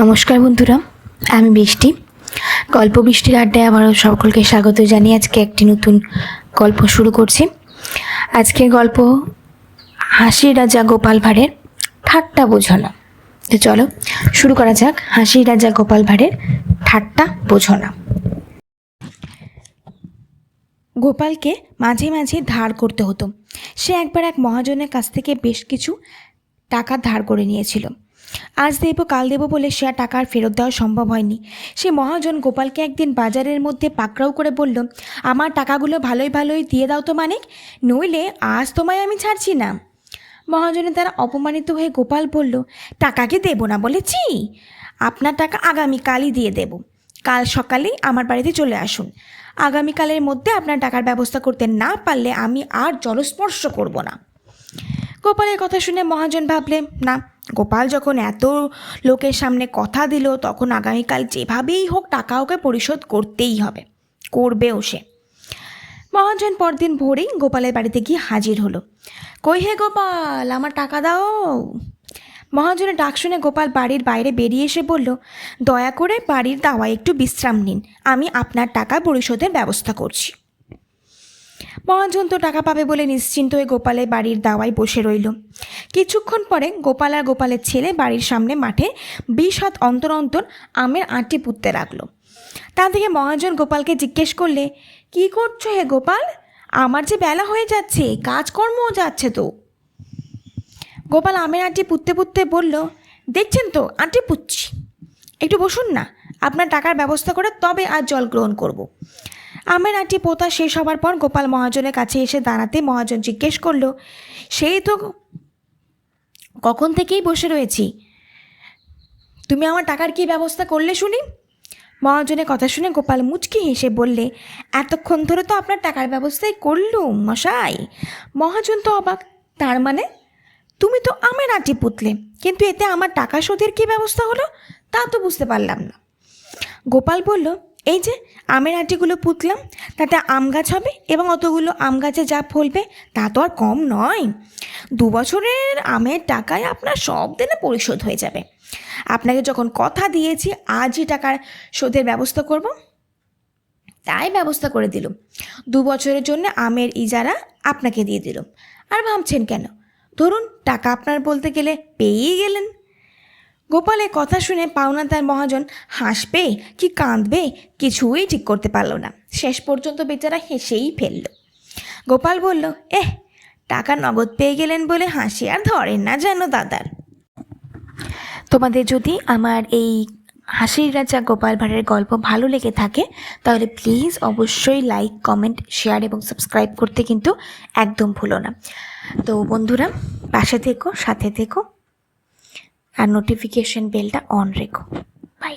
নমস্কার বন্ধুরা, আমি বৃষ্টি। গল্প বৃষ্টির আড্ডায় আবারও সকলকে স্বাগত জানিয়ে আজকে একটি নতুন গল্প শুরু করছি। আজকের গল্প হাসির রাজা গোপাল ভাঁড়ের ঠাট্টা বোঝো না। তো চলো শুরু করা যাক হাসির রাজা গোপাল ভাঁড়ের ঠাট্টা বোঝো না। গোপালকে মাঝে মাঝে ধার করতে হতো। সে একবার এক মহাজনের কাছ থেকে বেশ কিছু টাকা ধার করে নিয়েছিল। আজ দেব কাল দেব বলে সে আর টাকা ফেরত দেওয়া সম্ভব হয়নি। সে মহাজন গোপালকে একদিন বাজারের মধ্যে পাকড়াও করে বলল, আমার টাকাগুলো ভালোই ভালোই দিয়ে দাও তো মানিক, নইলে আজ তোমায় আমি ছাড়ছি না। মহাজনের দ্বারা অপমানিত হয়ে গোপাল বলল, টাকাকে দেব না বলেছি? আপনার টাকা আগামীকালই দিয়ে দেব। কাল সকালেই আমার বাড়িতে চলে আসুন। আগামীকালের মধ্যে আপনার টাকার ব্যবস্থা করতে না পারলে আমি আর জলস্পর্শ করব না। গোপালের কথা শুনে মহাজন ভাবলে, না, গোপাল যখন এত লোকের সামনে কথা দিল তখন আগামীকাল যেভাবেই হোক টাকা ওকে পরিশোধ করতেই হবে, করবেও সে। মহাজন পরদিন ভোরেই গোপালের বাড়িতে গিয়ে হাজির হলো। কই হে গোপাল, আমার টাকা দাও। মহাজনের ডাক শুনে গোপাল বাড়ির বাইরে বেরিয়ে এসে বলল, দয়া করে বাড়ির দাওয়ায় একটু বিশ্রাম নিন, আমি আপনার টাকা পরিশোধের ব্যবস্থা করছি। মহাজন তো টাকা পাবে বলে নিশ্চিন্ত হয়ে গোপালের বাড়ির দাওয়ায় বসে রইল। কিছুক্ষণ পরে গোপাল আর গোপালের ছেলে বাড়ির সামনে মাঠে 20 হাত অন্তর অন্তর আমের আঁটি পুঁততে লাগলো। তা থেকে মহাজন গোপালকে জিজ্ঞেস করলে, কি করছো হে গোপাল? আমার যে বেলা হয়ে যাচ্ছে, কাজকর্মও যাচ্ছে তো। গোপাল আমের আঁটি পুঁততে পুঁততে বলল, দেখছেন তো আঁটি পুঁতছি, একটু বসুন না, আপনার টাকার ব্যবস্থা করে তবে আজ জল গ্রহণ করব। আমের আঁটি পোতা শেষ হবার পর গোপাল মহাজনের কাছে এসে দাঁড়াতে মহাজন জিজ্ঞেস করলো, সেই তো কখন থেকেই বসে রয়েছি, তুমি আমার টাকার কি ব্যবস্থা করলে শুনি? মহাজনের কথা শুনে গোপাল মুচকি হেসে বললে, এতক্ষণ ধরে তো আপনার টাকার ব্যবস্থাই করলুম মশাই। মহাজন তো অবাক, তার মানে? তুমি তো আমের আঁটি পুতলে, কিন্তু এতে আমার টাকা শোধের কী ব্যবস্থা হলো তা তো বুঝতে পারলাম না। গোপাল বলল, এই যে আমের আঁটিগুলো পুতলাম, তাতে আম গাছ হবে এবং অতগুলো আম গাছে যা ফলবে তা তো আর কম নয়। 2 বছরের আমের টাকায় আপনার সব দিনে পরিশোধ হয়ে যাবে। আপনাকে যখন কথা দিয়েছি আজই টাকার শোধের ব্যবস্থা করব, তাই ব্যবস্থা করে দিলুম। 2 বছরের জন্য আমের ইজারা আপনাকে দিয়ে দিলুম। আর ভাবছেন কেন? ধরুন টাকা আপনার বলতে গেলে পেয়েই গেলেন। গোপালের কথা শুনে পাওনাদার মহাজন হাসবে কি কাঁদবে কিছুই ঠিক করতে পারল না। শেষ পর্যন্ত বেচারা হেসেই ফেলল। গোপাল বলল, টাকা নগদ পেয়ে গেলেন বলে হাসি আর ধরেন না যেন দাদার। তোমাদের যদি আমার এই হাসির রাজা গোপাল ভাঁড়ের গল্প ভালো লেগে থাকে তাহলে প্লিজ অবশ্যই লাইক, কমেন্ট, শেয়ার এবং সাবস্ক্রাইব করতে কিন্তু একদম ভুলো না। তো বন্ধুরা, পাশে থেকো, সাথে থেকো, আর নোটিফিকেশন বেলটা অন রেখো। বাই।